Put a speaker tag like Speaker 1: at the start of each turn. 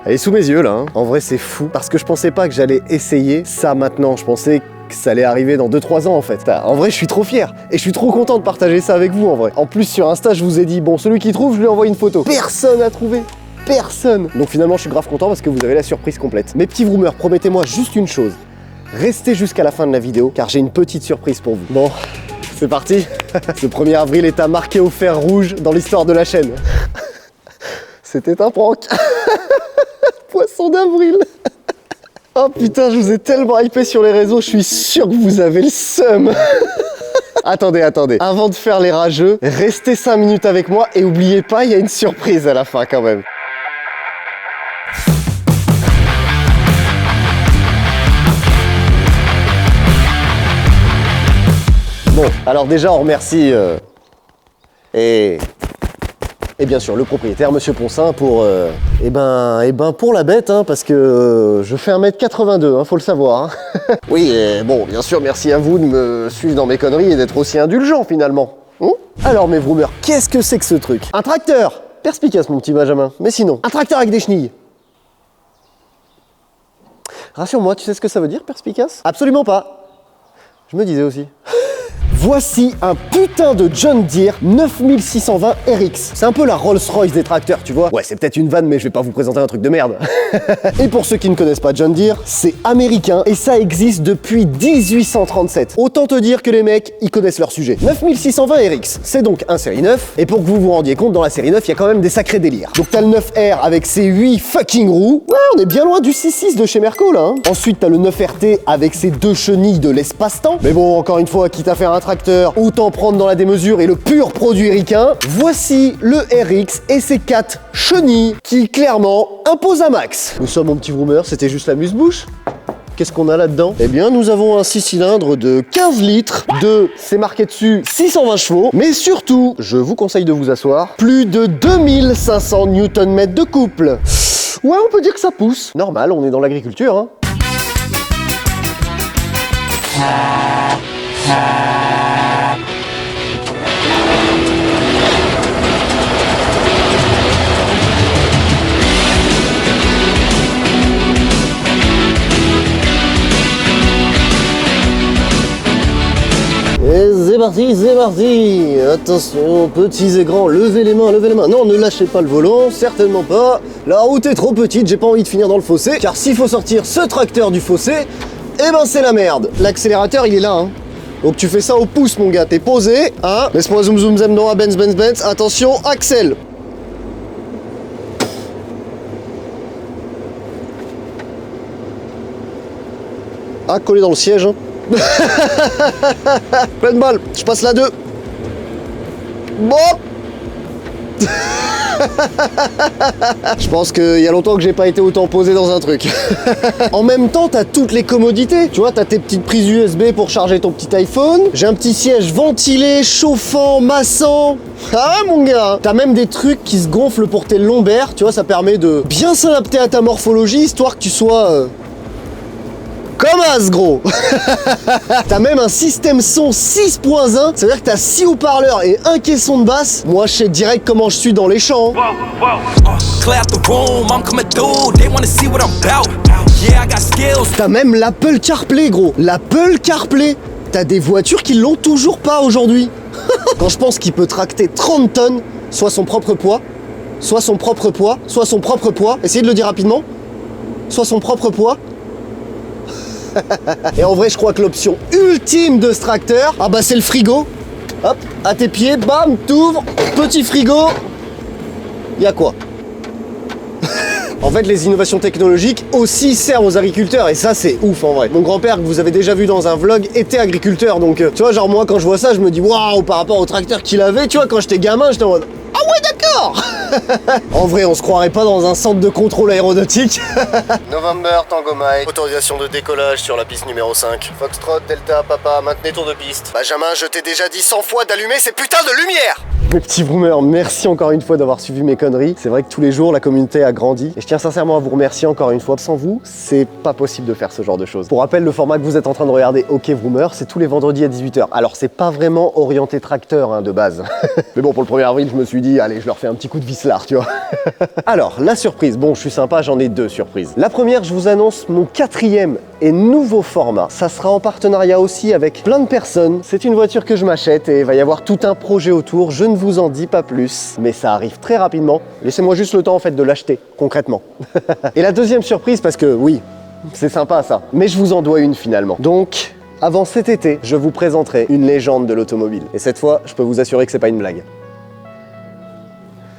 Speaker 1: Elle est sous mes yeux là, hein. En vrai c'est fou, parce que je pensais pas que j'allais essayer ça maintenant, je pensais que ça allait arriver dans 2-3 ans en fait. En vrai je suis trop fier, et je suis trop content de partager ça avec vous en vrai. En plus sur Insta je vous ai dit, bon celui qui trouve je lui envoie une photo. Personne n'a trouvé. Personne. Donc finalement je suis grave content parce que vous avez la surprise complète. Mes petits vroomers, promettez-moi juste une chose. Restez jusqu'à la fin de la vidéo car j'ai une petite surprise pour vous. Bon, c'est parti. Ce 1er avril est à marquer au fer rouge dans l'histoire de la chaîne. C'était un prank. Poisson d'avril. Oh putain, je vous ai tellement hypé sur les réseaux, je suis sûr que vous avez le seum. Attendez, avant de faire les rageux, restez 5 minutes avec moi et oubliez pas, il y a une surprise à la fin quand même. Bon, alors déjà on remercie et bien sûr le propriétaire, Monsieur Poncin, pour pour la bête, hein, parce que je fais 1m82, hein, faut le savoir. Hein. Oui, bon, bien sûr, merci à vous de me suivre dans mes conneries et d'être aussi indulgent finalement. Alors mes vroomers, qu'est-ce que c'est que ce truc? Un tracteur! Perspicace mon petit Benjamin, mais sinon, un tracteur avec des chenilles. Rassure-moi, tu sais ce que ça veut dire, perspicace? Absolument pas. Je me disais aussi. Voici un putain de John Deere 9620 RX. C'est un peu la Rolls-Royce des tracteurs, tu vois. Ouais, c'est peut-être une vanne, mais je vais pas vous présenter un truc de merde. Et pour ceux qui ne connaissent pas John Deere, c'est américain et ça existe depuis 1837. Autant te dire que les mecs, ils connaissent leur sujet. 9620 RX, c'est donc un série 9. Et pour que vous vous rendiez compte, dans la série 9, il y a quand même des sacrés délires. Donc t'as le 9R avec ses 8 fucking roues. Ouais, on est bien loin du 6.6 de chez Merco, là. Hein. Ensuite, t'as le 9RT avec ses 2 chenilles de l'espace-temps. Mais bon, encore une fois, quitte à faire un tracteur, autant prendre dans la démesure et le pur produit ricain. Voici le RX et ses 4 chenilles qui clairement imposent un max. Nous sommes mon petit vroomer, c'était juste la muse-bouche. Qu'est-ce qu'on a là-dedans? Eh bien, nous avons un 6 cylindres de 15 litres, c'est marqué dessus 620 chevaux, mais surtout, je vous conseille de vous asseoir, plus de 2500 Nm de couple. Ouais, on peut dire que ça pousse. Normal, on est dans l'agriculture, hein. Et c'est parti, c'est parti. Attention, petits et grands, levez les mains, levez les mains. Non, ne lâchez pas le volant, certainement pas. La route est trop petite, j'ai pas envie de finir dans le fossé, car s'il faut sortir ce tracteur du fossé, eh ben c'est la merde. L'accélérateur, il est là, hein. Donc tu fais ça au pouce, mon gars, t'es posé, hein. Laisse-moi zoom zoom zem dans Benz, Benz, Benz. Attention, accèle. Ah, collé dans le siège, hein. Pleine balle, je passe la 2. Bon. Je pense qu'il y a longtemps que j'ai pas été autant posé dans un truc. En même temps, t'as toutes les commodités. Tu vois, t'as tes petites prises USB pour charger ton petit iPhone. J'ai un petit siège ventilé, chauffant, massant. Ah mon gars. T'as même des trucs qui se gonflent pour tes lombaires. Tu vois, ça permet de bien s'adapter à ta morphologie, histoire que tu sois... comme as, gros. T'as même un système son 6.1, ça veut dire que t'as 6 haut-parleurs et un caisson de basse. Moi, je sais direct comment je suis dans les champs. T'as même l'Apple CarPlay, gros. L'Apple CarPlay. T'as des voitures qui l'ont toujours pas aujourd'hui. Quand je pense qu'il peut tracter 30 tonnes, soit son propre poids, soit son propre poids, soit son propre poids. Essayez de le dire rapidement. Soit son propre poids. Et en vrai, je crois que l'option ultime de ce tracteur, ah bah c'est le frigo. Hop, à tes pieds, bam, t'ouvres, petit frigo. Y'a quoi? En fait, les innovations technologiques aussi servent aux agriculteurs et ça, c'est ouf en vrai. Mon grand-père, que vous avez déjà vu dans un vlog, était agriculteur. Donc, tu vois, genre moi, quand je vois ça, je me dis waouh, par rapport au tracteur qu'il avait, tu vois, quand j'étais gamin, j'étais en mode ah ouais, d'accord. En vrai, on se croirait pas dans un centre de contrôle aéronautique. November, Tango Mike, autorisation de décollage sur la piste numéro 5. Foxtrot, Delta, Papa, maintenez tour de piste. Benjamin, je t'ai déjà dit 100 fois d'allumer ces putains de lumières. Mes petits vroomers, merci encore une fois d'avoir suivi mes conneries. C'est vrai que tous les jours, la communauté a grandi. Et je tiens sincèrement à vous remercier encore une fois. Sans vous, c'est pas possible de faire ce genre de choses. Pour rappel, le format que vous êtes en train de regarder, OK Vroomer, c'est tous les vendredis à 18 h. Alors, c'est pas vraiment orienté tracteur hein, de base. Mais bon, pour le 1er avril, je me suis dit, allez, je leur fais un petit coup de vicelard, tu vois. Alors, la surprise. Bon, je suis sympa, j'en ai 2 surprises. La première, je vous annonce mon 4e et nouveau format. Ça sera en partenariat aussi avec plein de personnes. C'est une voiture que je m'achète et il va y avoir tout un projet autour. Je ne vous en dis pas plus, mais ça arrive très rapidement. Laissez-moi juste le temps en fait de l'acheter, concrètement. Et la deuxième surprise, parce que oui, c'est sympa ça, mais je vous en dois une finalement. Donc, avant cet été, je vous présenterai une légende de l'automobile. Et cette fois, je peux vous assurer que c'est pas une blague.